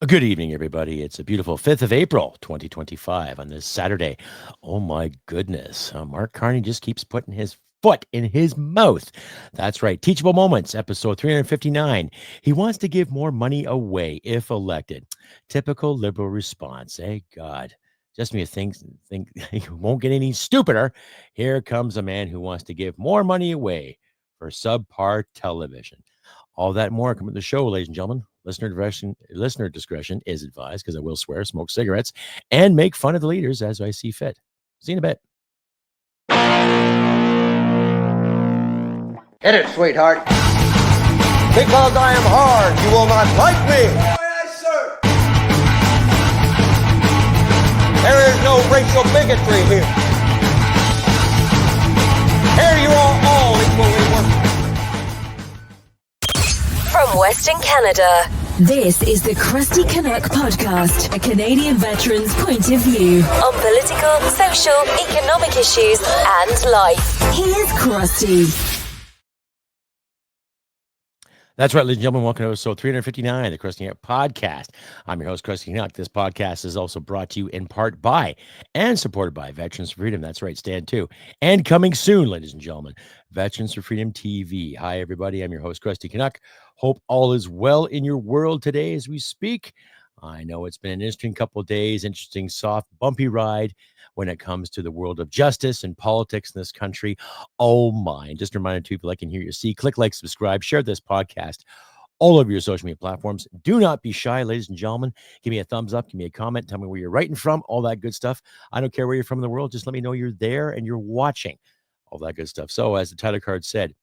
Good evening, everybody. It's a beautiful 5th of April, 2025 on this Saturday. Oh my goodness. Mark Carney just keeps putting his foot in his mouth. That's right. Teachable Moments, episode 359. He wants to give more money away if elected. Typical liberal response. Hey, God. Just when you think you won't get any stupider, here comes a man who wants to give more money away for subpar television. All that and more coming to the show, ladies and gentlemen. Listener discretion is advised because I will swear, smoke cigarettes, and make fun of the leaders as I see fit. See you in a bit. Hit it, sweetheart. Because I am hard, you will not like me. Yes, sir. There is no racial bigotry here. Here you are all equally worthless. From Western Canada, this is the Crusty Canuck podcast, a Canadian veteran's point of view on political, social, economic issues and life. Here's Crusty. That's right, ladies and gentlemen. Welcome to episode 359 of the Crusty Canuck podcast. I'm your host, Crusty Canuck. This podcast is also brought to you in part by and supported by Veterans for Freedom. That's right, Stand 2. And coming soon, ladies and gentlemen, Veterans for Freedom TV. Hi, everybody. I'm your host, Crusty Canuck. Hope all is well in your world today as we speak. I know it's been an interesting couple of days, interesting, soft, bumpy ride when it comes to the world of justice and politics in this country. Oh my. Just a reminder to people I can hear you see. Click like, subscribe, share this podcast all over your social media platforms. Do not be shy, ladies and gentlemen. Give me a thumbs up, give me a comment, tell me where you're writing from, all that good stuff. I don't care where you're from in the world. Just let me know you're there and you're watching. All that good stuff. So as the title card said,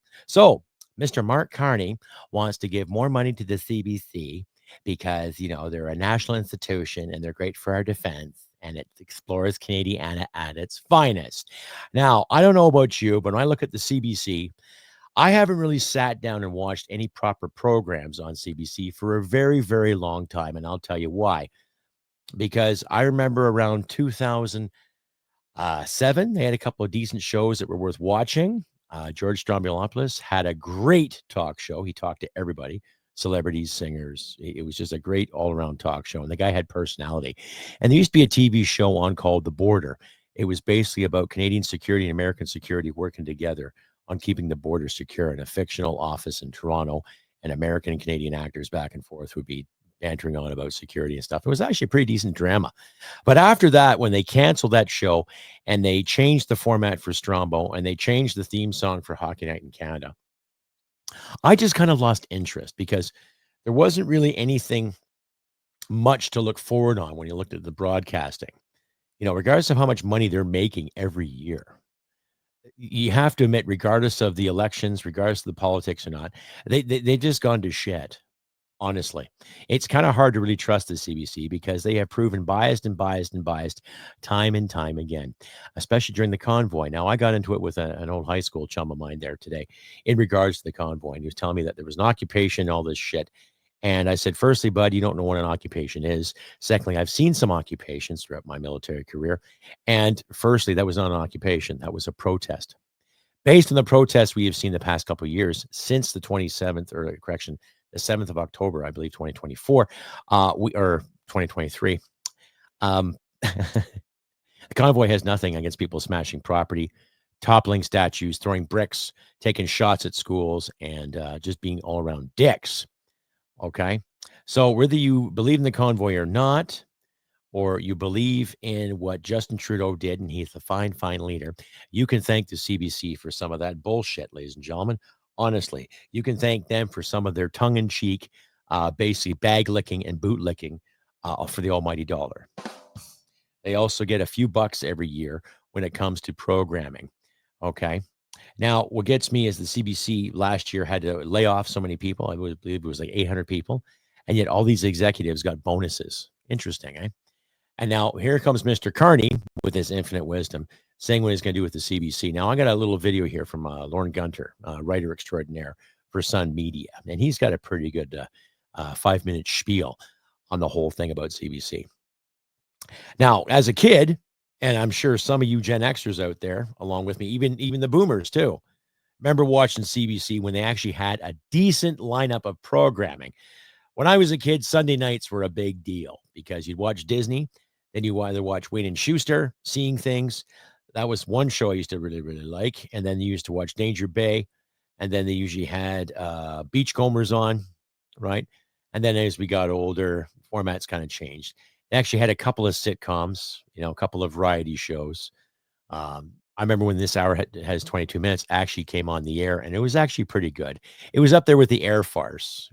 Mr. Mark Carney wants to give more money to the CBC because, you know, they're a national institution and they're great for our defense and it explores Canadiana at its finest. Now, I don't know about you, but when I look at the CBC, I haven't really sat down and watched any proper programs on CBC for a very, very long time. And I'll tell you why. Because I remember around 2007, they had a couple of decent shows that were worth watching. George Stroumboulopoulos had a great talk show. He talked to everybody, celebrities, singers. It was just a great all-around talk show. And the guy had personality. And there used to be a TV show on called The Border. It was basically about Canadian security and American security working together on keeping the border secure in a fictional office in Toronto. And American and Canadian actors back and forth would be bantering on about security and stuff. It was actually a pretty decent drama. But after that, when they canceled that show and they changed the format for Strombo and they changed the theme song for Hockey Night in Canada, I just kind of lost interest because there wasn't really anything much to look forward on when you looked at the broadcasting. You know, regardless of how much money they're making every year, you have to admit, regardless of the elections, regardless of the politics or not, they've just gone to shit. Honestly, it's kind of hard to really trust the CBC because they have proven biased time and time again, especially during the convoy. Now, I got into it with an old high school chum of mine there today in regards to the convoy. And he was telling me that there was an occupation, all this shit. And I said, firstly, bud, you don't know what an occupation is. Secondly, I've seen some occupations throughout my military career. And firstly, that was not an occupation. That was a protest. Based on the protests we have seen the past couple of years since the 7th of October, I believe, 2024, or 2023. The convoy has nothing against people smashing property, toppling statues, throwing bricks, taking shots at schools, and just being all around dicks. Okay. So whether you believe in the convoy or not, or you believe in what Justin Trudeau did, and he's a fine, fine leader, you can thank the CBC for some of that bullshit, ladies and gentlemen. Honestly, you can thank them for some of their tongue-in-cheek, basically bag licking and boot licking for the almighty dollar. They also get a few bucks every year when it comes to programming. Okay. Now, what gets me is the CBC last year had to lay off so many people. I believe it was like 800 people. And yet all these executives got bonuses. Interesting, eh? And now here comes Mr. Carney with his infinite wisdom saying what he's going to do with the CBC. Now, I got a little video here from Lauren Gunter, writer extraordinaire for Sun Media. And he's got a pretty good 5-minute spiel on the whole thing about CBC. Now, as a kid, and I'm sure some of you Gen Xers out there, along with me, even the boomers too, remember watching CBC when they actually had a decent lineup of programming. When I was a kid, Sunday nights were a big deal because you'd watch Disney, then you either watch Wayne and Schuster, Seeing Things. That was one show I used to really, really like. And then you used to watch Danger Bay. And then they usually had Beachcombers on, right? And then as we got older, formats kind of changed. They actually had a couple of sitcoms, a couple of variety shows. I remember when This Hour has 22 minutes actually came on the air, and it was actually pretty good. It was up there with the air farce,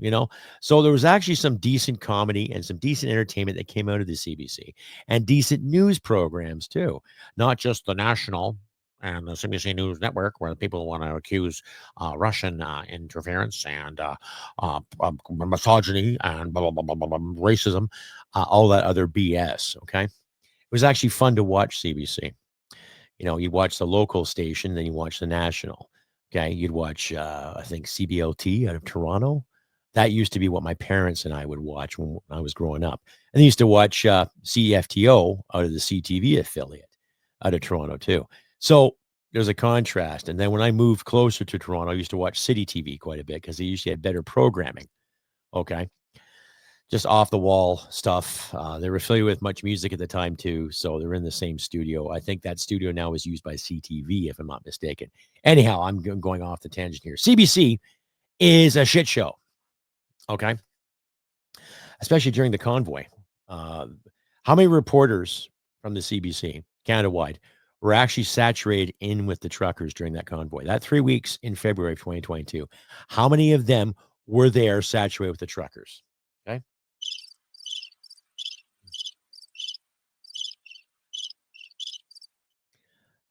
So there was actually some decent comedy and some decent entertainment that came out of the CBC, and decent news programs too, not just the national and the CBC News Network, where people want to accuse Russian interference and misogyny and blah, blah, blah, blah, blah, racism, all that other BS. Okay, it was actually fun to watch CBC. You watch the local station, then you watch the national. Okay. You'd watch, I think, CBLT out of Toronto. That used to be what my parents and I would watch when I was growing up. And they used to watch CFTO out of the CTV affiliate out of Toronto, too. So there's a contrast. And then when I moved closer to Toronto, I used to watch City TV quite a bit because they usually had better programming. Okay. Just off the wall stuff. They were affiliated with Much Music at the time too, so they're in the same studio. I think that studio now is used by CTV, if I'm not mistaken. Anyhow, I'm going off the tangent here. CBC is a shit show, okay? Especially during the convoy. How many reporters from the CBC, Canada-wide, were actually saturated in with the truckers during that convoy? That 3 weeks in February of 2022. How many of them were there saturated with the truckers? Okay.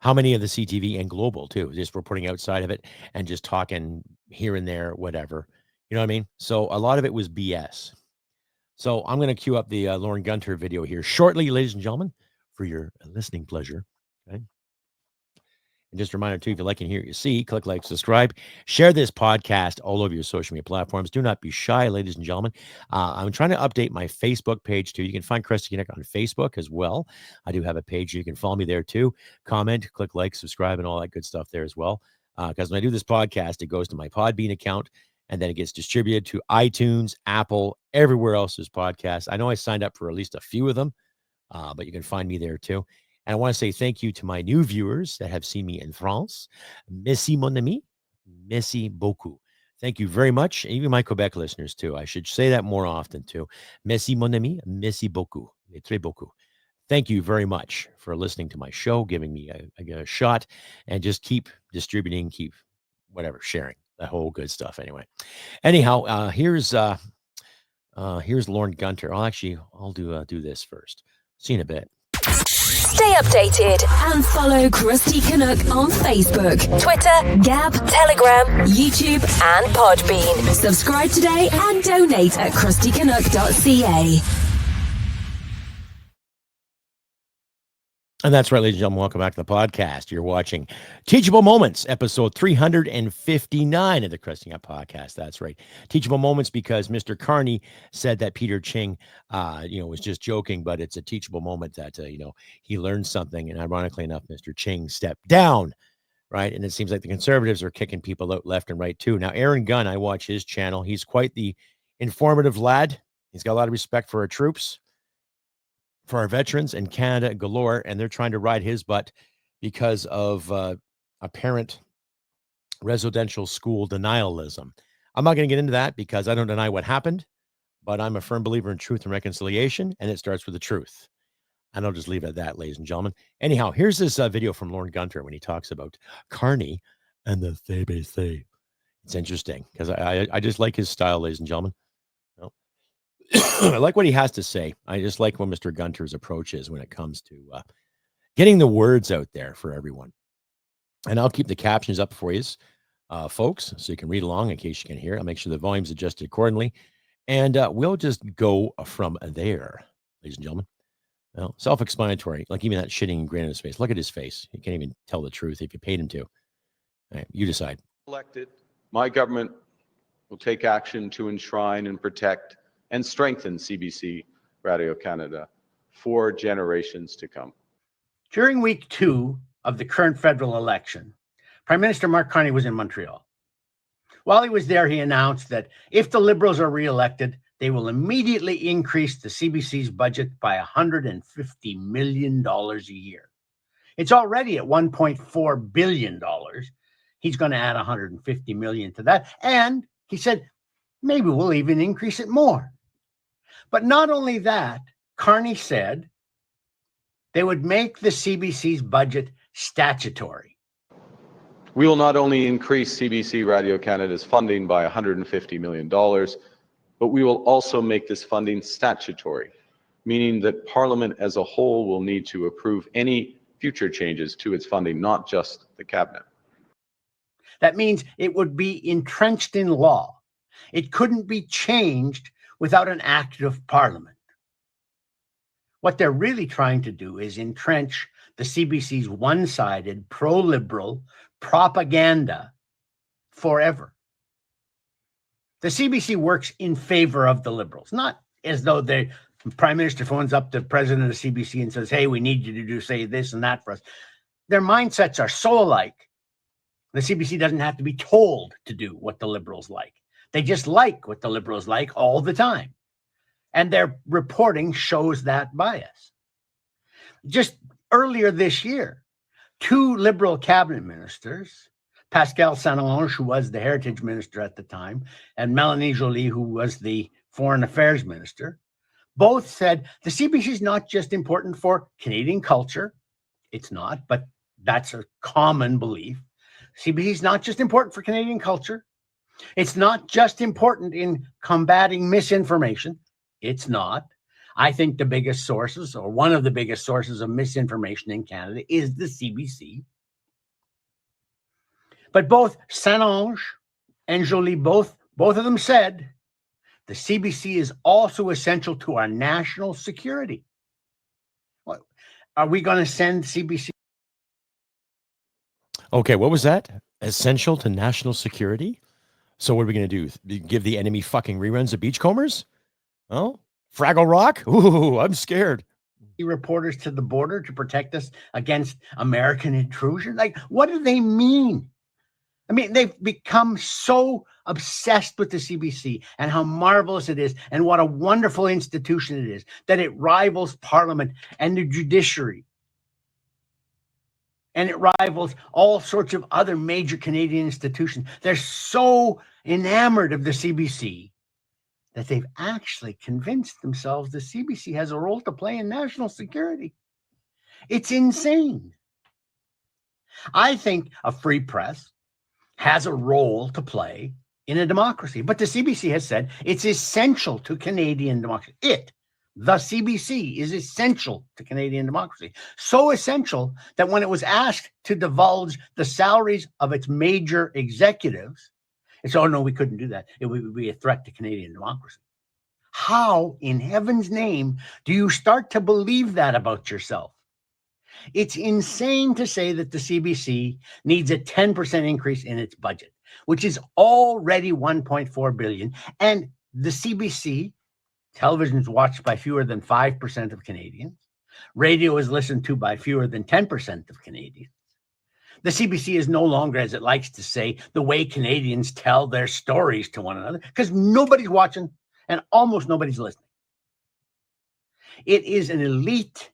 How many of the CTV and Global too, just reporting outside of it and just talking here and there, whatever. You know what I mean? So a lot of it was BS. So I'm going to cue up the Lauren Gunter video here shortly, ladies and gentlemen, for your listening pleasure. Okay. And just a reminder, too, if you like and hear what you see, click like, subscribe, share this podcast all over your social media platforms. Do not be shy, ladies and gentlemen. I'm trying to update my Facebook page, too. You can find Crusty Canuck on Facebook as well. I do have a page. You can follow me there, too. Comment, click like, subscribe, and all that good stuff there as well. Because when I do this podcast, it goes to my Podbean account, and then it gets distributed to iTunes, Apple, everywhere else there's podcasts. I know I signed up for at least a few of them, but you can find me there, too. And I want to say thank you to my new viewers that have seen me in France. Merci, mon ami. Merci beaucoup. Thank you very much. Even my Quebec listeners, too. I should say that more often, too. Merci, mon ami. Merci beaucoup. Très beaucoup. Thank you very much for listening to my show, giving me a shot, and just keep distributing, keep whatever, sharing, that whole good stuff anyway. Anyhow, here's Lauren Gunter. I'll do this first. See you in a bit. Stay updated and follow Crusty Canuck on Facebook, Twitter, Gab, Telegram, YouTube, and Podbean. Subscribe today and donate at crustycanuck.ca. And that's right, ladies and gentlemen. Welcome back to the podcast. You're watching Teachable Moments, episode 359 of the Crusty Canuck podcast. That's right. Teachable Moments because Mr. Carney said that Peter Ching, was just joking, but it's a teachable moment that, he learned something. And ironically enough, Mr. Ching stepped down, right? And it seems like the Conservatives are kicking people out left and right, too. Now, Aaron Gunn, I watch his channel. He's quite the informative lad. He's got a lot of respect for our troops, for our veterans in Canada galore, and they're trying to ride his butt because of apparent residential school denialism. I'm not going to get into that because I don't deny what happened, but I'm a firm believer in truth and reconciliation, and it starts with the truth. And I'll just leave it at that, ladies and gentlemen. Anyhow, here's this video from Lauren Gunter when he talks about Carney and the CBC. It's interesting because I just like his style, ladies and gentlemen. I like what he has to say. I just like what Mr. Gunter's approach is when it comes to getting the words out there for everyone. And I'll keep the captions up for you, folks, so you can read along in case you can hear. I'll make sure the volume's adjusted accordingly. And we'll just go from there, ladies and gentlemen. Well, self-explanatory, like even that shitting grin on his face. Look at his face. He can't even tell the truth if you paid him to. All right, you decide. Elected, my government will take action to enshrine and protect and strengthen CBC Radio Canada for generations to come. During week 2 of the current federal election, Prime Minister Mark Carney was in Montreal. While he was there, he announced that if the Liberals are re-elected, they will immediately increase the CBC's budget by $150 million a year. It's already at $1.4 billion. He's going to add $150 million to that. And he said, maybe we'll even increase it more. But not only that, Carney said they would make the CBC's budget statutory. We will not only increase CBC Radio Canada's funding by $150 million, but we will also make this funding statutory, meaning that Parliament as a whole will need to approve any future changes to its funding, not just the Cabinet. That means it would be entrenched in law. It couldn't be changed without an act of Parliament. What they're really trying to do is entrench the CBC's one-sided, pro-liberal propaganda forever. The CBC works in favor of the Liberals, not as though the Prime Minister phones up the president of the CBC and says, hey, we need you to do, say this and that for us. Their mindsets are so alike. The CBC doesn't have to be told to do what the Liberals like. They just like what the Liberals like all the time. And their reporting shows that bias. Just earlier this year, 2 Liberal cabinet ministers, Pascal Saint-Onge, who was the Heritage Minister at the time, and Mélanie Joly, who was the Foreign Affairs Minister, both said the CBC is not just important for Canadian culture. It's not, but that's a common belief. CBC is not just important for Canadian culture. It's not just important in combating misinformation. It's not. I think the biggest sources, or one of the biggest sources of misinformation in Canada, is the CBC. But both Saint-Onge and Joly, both of them said the CBC is also essential to our national security. What, are we going to send CBC? Okay, what was that? Essential to national security? So what are we going to do? Give the enemy fucking reruns of Beachcombers? Oh, Fraggle Rock? Ooh, I'm scared. Reporters to the border to protect us against American intrusion? Like, what do they mean? I mean, they've become so obsessed with the CBC and how marvelous it is and what a wonderful institution it is that it rivals Parliament and the judiciary. And it rivals all sorts of other major Canadian institutions. They're so enamored of the CBC that they've actually convinced themselves the CBC has a role to play in national security. It's insane. I think a free press has a role to play in a democracy, but the CBC has said it's essential to Canadian democracy. The CBC is essential to Canadian democracy. So essential that when it was asked to divulge the salaries of its major executives, it's, oh no, we couldn't do that. It would be a threat to Canadian democracy. How in heaven's name do you start to believe that about yourself? It's insane to say that the CBC needs a 10% increase in its budget, which is already $1.4 billion. And the CBC, television is watched by fewer than 5% of Canadians. Radio is listened to by fewer than 10% of Canadians. The CBC is no longer, as it likes to say, the way Canadians tell their stories to one another, because nobody's watching and almost nobody's listening. It is an elite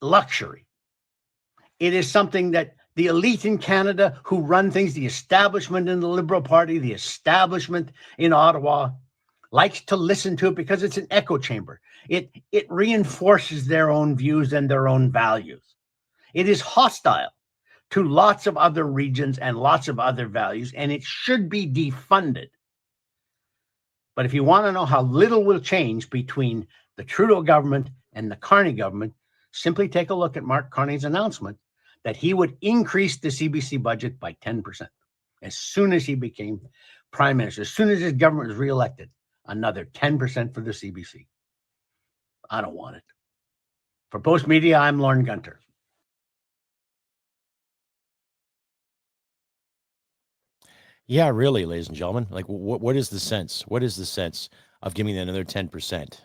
luxury. It is something that the elite in Canada who run things, the establishment in the Liberal Party, the establishment in Ottawa, likes to listen to it because it's an echo chamber. It reinforces their own views and their own values. It is hostile to lots of other regions and lots of other values, and it should be defunded. But if you want to know how little will change between the Trudeau government and the Carney government, simply take a look at Mark Carney's announcement that he would increase the CBC budget by 10% as soon as he became prime minister, as soon as his government was reelected. Another 10% for the CBC. I don't want it. For Post Media, I'm Lorne Gunter. Yeah, really, ladies and gentlemen. Like, what is the sense? What is the sense of giving them another 10%?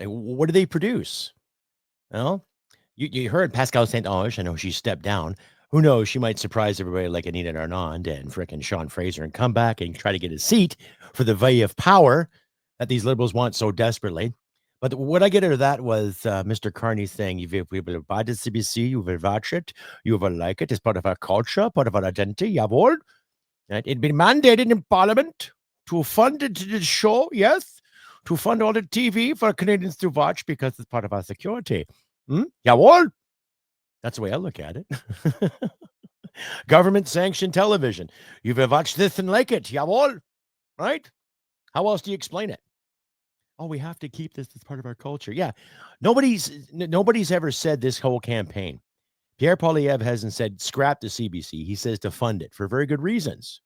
What do they produce? Well, you heard Pascal Saint-Onge, I know she stepped down. Who knows? She might surprise everybody like Anita Arnond and frickin' Sean Fraser and come back and try to get a seat for the value of power that these liberals want so desperately. But what I get out of that was Mr. Carney saying, we will buy the CBC, you will watch it, you will like it, it's part of our culture, part of our identity, jawohl. It'd been mandated in Parliament to fund the show, yes, to fund all the TV for Canadians to watch because it's part of our security. Jawohl. That's the way I look at it. Government-sanctioned television. You will watch this and like it, jawohl. Right? How else do you explain it? Oh, we have to keep this as part of our culture. Yeah. Nobody's ever said this whole campaign. Pierre Poilievre hasn't said scrap the CBC. He says to fund it for very good reasons.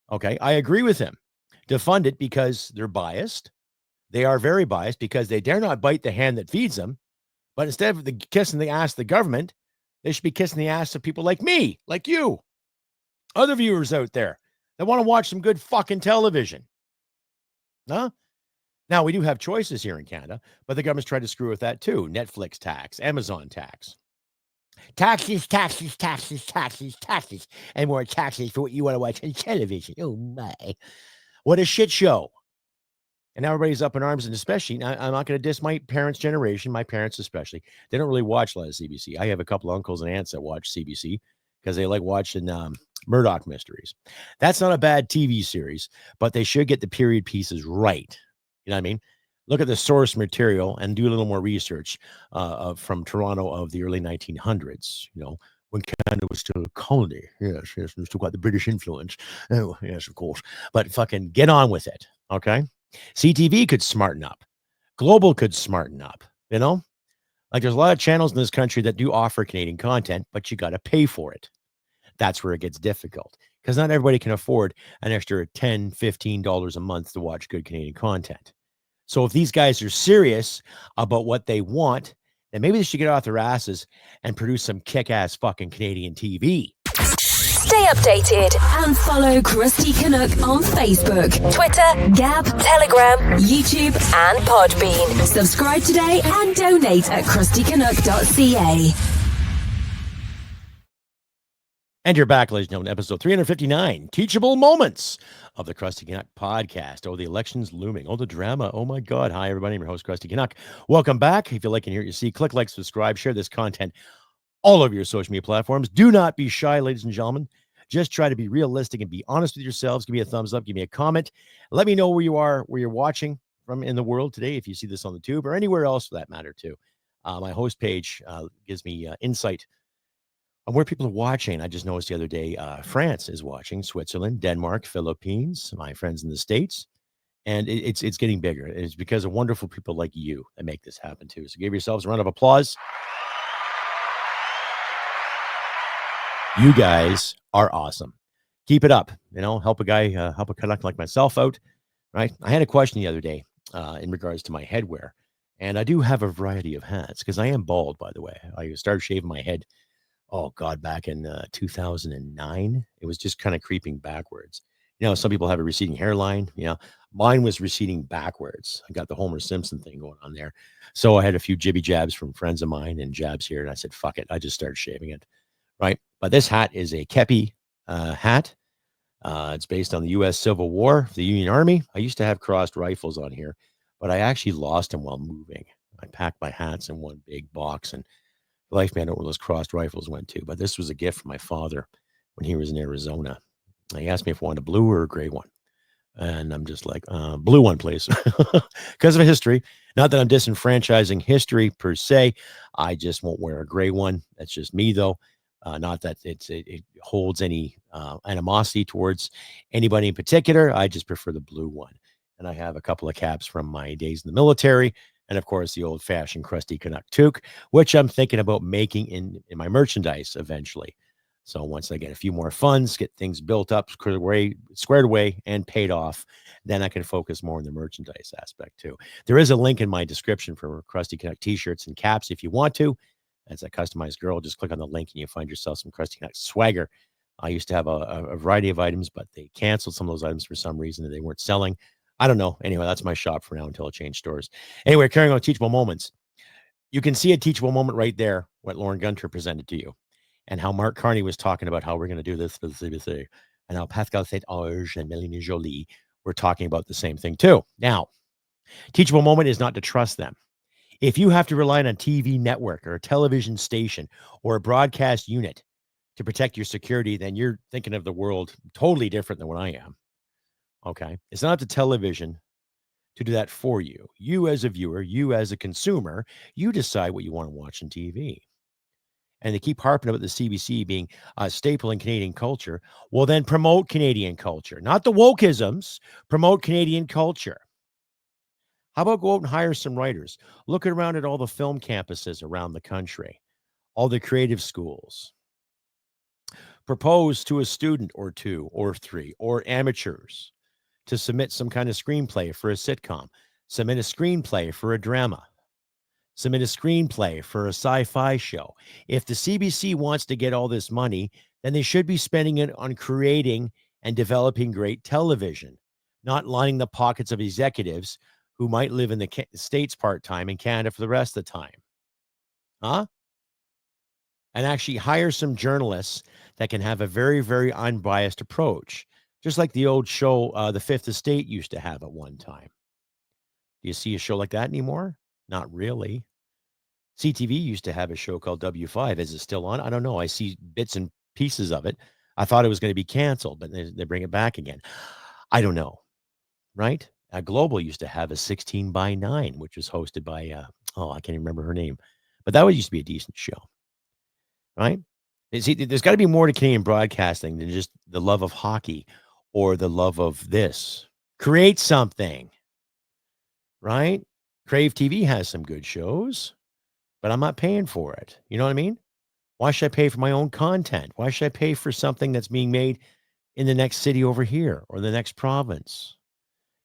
Okay. I agree with him. To fund it because they're biased. They are very biased because they dare not bite the hand that feeds them. But instead of kissing the ass of the government, they should be kissing the ass of people like me, like you, other viewers out there that want to watch some good fucking television. Huh? Now, we do have choices here in Canada, but the government's tried to screw with that too. Netflix tax, Amazon tax. Taxes, taxes, taxes, taxes, taxes, and more taxes for what you want to watch on television. Oh, my. What a shit show. And now everybody's up in arms, and especially, I'm not going to diss my parents' generation, my parents especially. They don't really watch a lot of CBC. I have a couple of uncles and aunts that watch CBC because they like watching Murdoch mysteries. That's not a bad TV series, but they should get the period pieces right. You know what I mean? Look at the source material and do a little more research from Toronto of the early 1900s, when Canada was still a colony. Yes, we still got the British influence. Oh, yes, of course. But fucking get on with it, okay? CTV could smarten up. Global could smarten up, Like there's a lot of channels in this country that do offer Canadian content, but you got to pay for it. That's where it gets difficult because not everybody can afford an extra $10, $15 a month to watch good Canadian content. So if these guys are serious about what they want, then maybe they should get off their asses and produce some kick-ass fucking Canadian TV. Stay updated and follow Crusty Canuck on Facebook, Twitter, Gab, Telegram, YouTube, and Podbean. Subscribe today and donate at crustycanuck.ca. And you're back, ladies and gentlemen, episode 359, Teachable Moments of the Crusty Canuck podcast. Oh, the election's looming. Oh, the drama. Oh, my God. Hi, everybody. I'm your host, Crusty Canuck. Welcome back. If you like and hear what you see, click like, subscribe, share this content all over your social media platforms. Do not be shy, ladies and gentlemen. Just try to be realistic and be honest with yourselves. Give me a thumbs up. Give me a comment. Let me know where you are, where you're watching from in the world today, if you see this on the tube or anywhere else for that matter, too. My host page gives me insight on where people are watching. I just noticed the other day, France is watching, Switzerland, Denmark, Philippines, my friends in the States. And it's getting bigger. It's because of wonderful people like you that make this happen, too. So give yourselves a round of applause. You guys are awesome. Keep it up. Help a guy, help a Canuck like myself out, right? I had a question the other day in regards to my headwear. And I do have a variety of hats because I am bald, by the way. I started shaving my head, oh, God, back in 2009. It was just kind of creeping backwards. Some people have a receding hairline. Mine was receding backwards. I got the Homer Simpson thing going on there. So I had a few jibby jabs from friends of mine and jabs here. And I said, fuck it. I just started shaving it. Right. But this hat is a kepi hat. It's based on the U.S. Civil War, the Union Army. I used to have crossed rifles on here, but I actually lost them while moving. I packed my hats in one big box, and life man, I don't know where those crossed rifles went to. But this was a gift from my father when he was in Arizona. He asked me if I wanted a blue or a gray one. And I'm just like, blue one, please. Because of history. Not that I'm disenfranchising history per se. I just won't wear a gray one. That's just me, though. Not that it holds any animosity towards anybody in particular. I just prefer the blue one. And I have a couple of caps from my days in the military. And, of course, the old-fashioned Crusty Canuck toque, which I'm thinking about making in my merchandise eventually. So once I get a few more funds, get things built up, squared away, and paid off, then I can focus more on the merchandise aspect, too. There is a link in my description for Crusty Canuck T-shirts and caps if you want to. As a customized girl, just click on the link and you find yourself some Crusty Canuck swagger. I used to have a variety of items, but they canceled some of those items for some reason that they weren't selling. I don't know. Anyway, that's my shop for now until I change stores. Anyway, carrying on Teachable Moments. You can see a teachable moment right there, what Lauren Gunter presented to you. and how Mark Carney was talking about how we're going to do this for the CBC, and how Pascal Saint-Onge and Mélanie Joly were talking about the same thing too. Now, teachable moment is not to trust them. If you have to rely on a TV network or a television station or a broadcast unit to protect your security, then you're thinking of the world totally different than what I am. Okay. It's not the television to do that for you. You as a viewer, you as a consumer, you decide what you want to watch on TV. And they keep harping about the CBC being a staple in Canadian culture. Well, then promote Canadian culture, not the wokeisms, promote Canadian culture. How about go out and hire some writers? Look around at all the film campuses around the country, all the creative schools. Propose to a student or two or three or amateurs to submit some kind of screenplay for a sitcom, submit a screenplay for a drama, submit a screenplay for a sci-fi show. If the CBC wants to get all this money, then they should be spending it on creating and developing great television, not lining the pockets of executives who might live in the States part-time and Canada for the rest of the time. Huh? And actually hire some journalists that can have a very, very unbiased approach, just like the old show, The Fifth Estate used to have at one time. Do you see a show like that anymore? Not really. CTV used to have a show called W5. Is it still on? I don't know. I see bits and pieces of it. I thought it was going to be canceled, but they bring it back again. I don't know. Right? Global used to have a 16 by 9, which was hosted by, I can't even remember her name, but that used to be a decent show. Right? See, there's got to be more to Canadian broadcasting than just the love of hockey or the love of this. Create something. Right? Crave TV has some good shows, but I'm not paying for it. You know what I mean? Why should I pay for my own content? Why should I pay for something that's being made in the next city over here or the next province?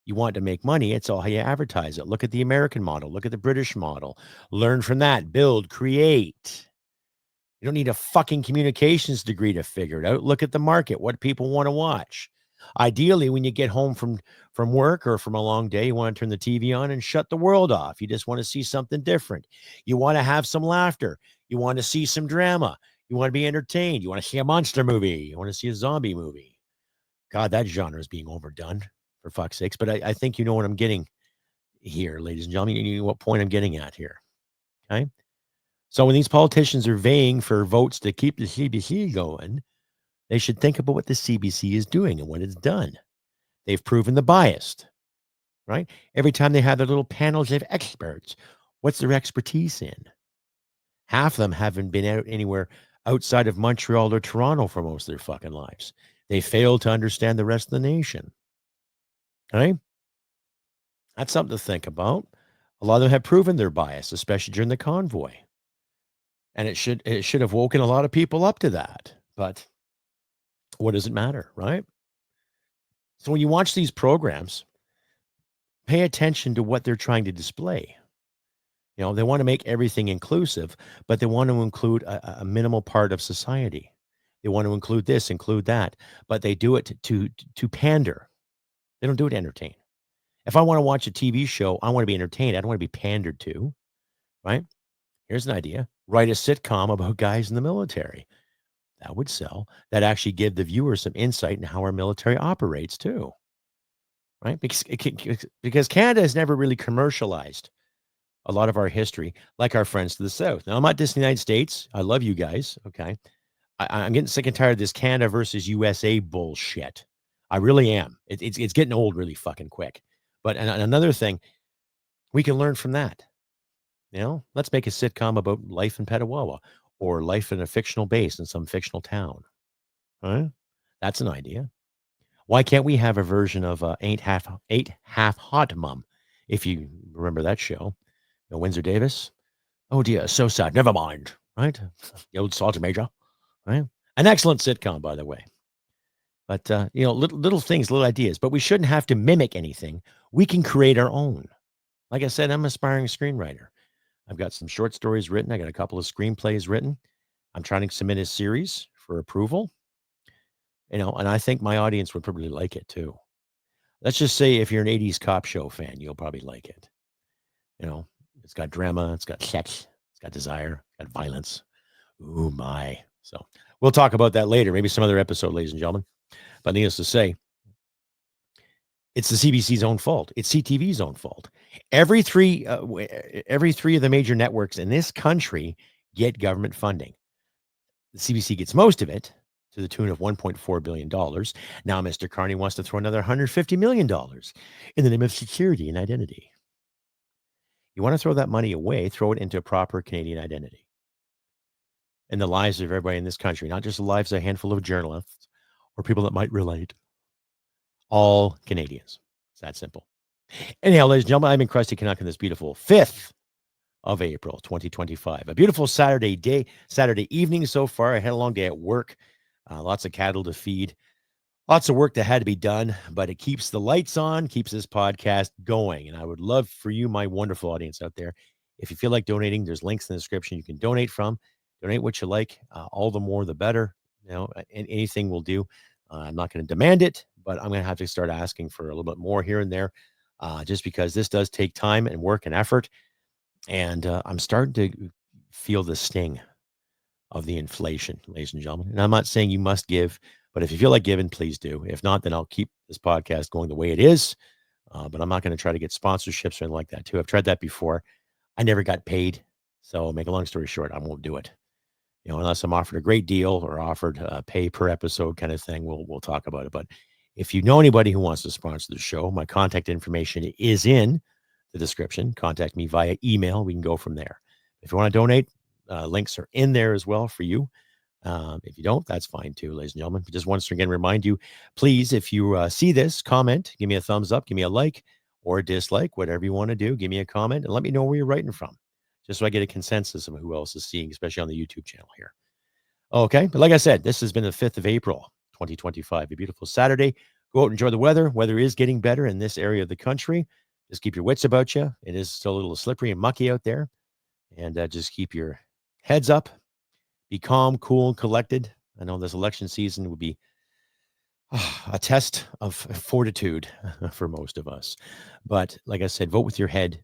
You want to make money, it's all how you advertise it. Look at the American model. Look at the British model. Learn from that. Build, create. You don't need a fucking communications degree to figure it out. Look at the market, what people want to watch. Ideally, when you get home from work or from a long day, you want to turn the TV on and shut the world off. You just want to see something different. You want to have some laughter. You want to see some drama. You want to be entertained. You want to see a monster movie. You want to see a zombie movie. God, that genre is being overdone, for fuck's sakes. But I think you know what I'm getting here, ladies and gentlemen. You know what point I'm getting at here. Okay. So when these politicians are vying for votes to keep the CBC going, they should think about what the CBC is doing and what it's done. They've proven the biased, right? Every time they have their little panels of experts, what's their expertise in? Half of them haven't been out anywhere outside of Montreal or Toronto for most of their fucking lives. They fail to understand the rest of the nation. Okay? That's something to think about. A lot of them have proven their bias, especially during the convoy. And it should have woken a lot of people up to that. But what does it matter, right? So when you watch these programs, pay attention to what they're trying to display. You know, they want to make everything inclusive, but they want to include a minimal part of society. They want to include this, include that, but they do it to pander. They don't do it to entertain. If I want to watch a TV show, I want to be entertained. I don't want to be pandered to, right? Here's an idea. Write a sitcom about guys in the military. That would sell. That actually give the viewer some insight in how our military operates too, right? Because Canada has never really commercialized a lot of our history like our friends to the south. Now, I'm not dissing the United States. I love you guys, okay? I'm getting sick and tired of this Canada versus USA bullshit. I really am. It's getting old really fucking quick. But another thing, we can learn from that. You know, let's make a sitcom about life in Petawawa or life in a fictional base in some fictional town. Right? That's an idea. Why can't we have a version of Ain't Half Hot Mom? If you remember that show, Windsor Davis. Oh dear, so sad. Never mind. Right? The old Sergeant Major. Right? An excellent sitcom, by the way. But little things, little ideas. But we shouldn't have to mimic anything. We can create our own. Like I said, I'm an aspiring screenwriter. I've got some short stories written. I got a couple of screenplays written. I'm trying to submit a series for approval. And I think my audience would probably like it too. Let's just say if you're an 80s cop show fan, you'll probably like it. It's got drama, it's got sex, it's got desire, it's got violence. Ooh, my. So we'll talk about that later, maybe some other episode, ladies and gentlemen. But needless to say, it's the CBC's own fault. It's CTV's own fault. Every three of the major networks in this country get government funding. The CBC gets most of it, to the tune of $1.4 billion. Now, Mr. Carney wants to throw another $150 million in the name of security and identity. You want to throw that money away, throw it into a proper Canadian identity. And the lives of everybody in this country, not just the lives of a handful of journalists or people that might relate. All Canadians. It's that simple. Anyhow, ladies and gentlemen, I'm in Crusty, Canuck on this beautiful 5th of April, 2025. A beautiful Saturday evening so far. I had a long day at work. Lots of cattle to feed. Lots of work that had to be done, but it keeps the lights on, keeps this podcast going. And I would love for you, my wonderful audience out there, if you feel like donating, there's links in the description you can donate from. Donate what you like. All the more, the better. Anything will do. I'm not going to demand it, but I'm going to have to start asking for a little bit more here and there, just because this does take time and work and effort. And I'm starting to feel the sting of the inflation, ladies and gentlemen. And I'm not saying you must give, but if you feel like giving, please do. If not, then I'll keep this podcast going the way it is. But I'm not going to try to get sponsorships or anything like that too. I've tried that before. I never got paid. So make a long story short, I won't do it. Unless I'm offered a great deal or offered pay per episode kind of thing, we'll talk about it. But if you know anybody who wants to sponsor the show, my contact information is in the description. Contact me via email. We can go from there. If you want to donate, links are in there as well for you. If you don't, that's fine too, ladies and gentlemen. But just once again, remind you, please, if you see this, comment, give me a thumbs up, give me a like or a dislike, whatever you want to do. Give me a comment and let me know where you're writing from, just so I get a consensus of who else is seeing, especially on the YouTube channel here. Okay, but like I said, this has been the 5th of April, 2025, a beautiful Saturday. Go out and enjoy the weather. Weather is getting better in this area of the country. Just keep your wits about you. It is still a little slippery and mucky out there. And just keep your heads up. Be calm, cool, and collected. I know this election season would be a test of fortitude for most of us. But like I said, vote with your head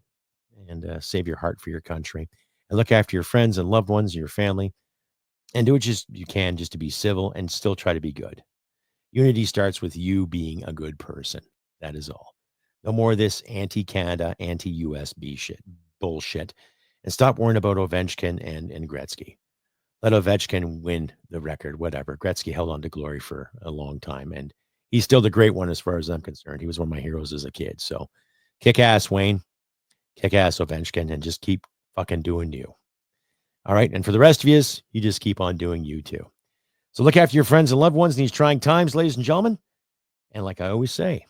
and save your heart for your country. And look after your friends and loved ones and your family. And do what you can just to be civil and still try to be good. Unity starts with you being a good person. That is all. No more of this anti-Canada, anti-USB bullshit. And stop worrying about Ovechkin and Gretzky. Let Ovechkin win the record, whatever. Gretzky held on to glory for a long time. And he's still the great one as far as I'm concerned. He was one of my heroes as a kid. So kick ass, Wayne. Kick ass, Ovechkin. And just keep fucking doing you. All right. And for the rest of you just keep on doing you too. So look after your friends and loved ones in these trying times, ladies and gentlemen. And like I always say,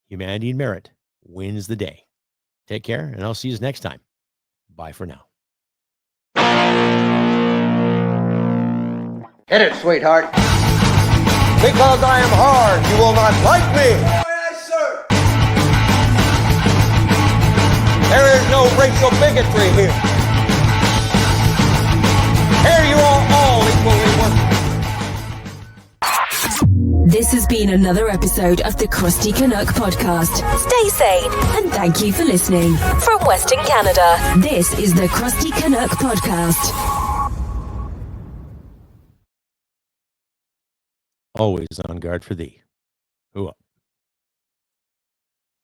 humanity and merit wins the day. Take care, and I'll see you next time. Bye for now. Hit it, sweetheart. Because I am hard, you will not like me. Yes, sir. There is no racial bigotry here. Here you are all equally worthless. This has been another episode of the Crusty Canuck podcast. Stay sane and thank you for listening. From Western Canada, this is the Crusty Canuck podcast. Always on guard for thee. Who up?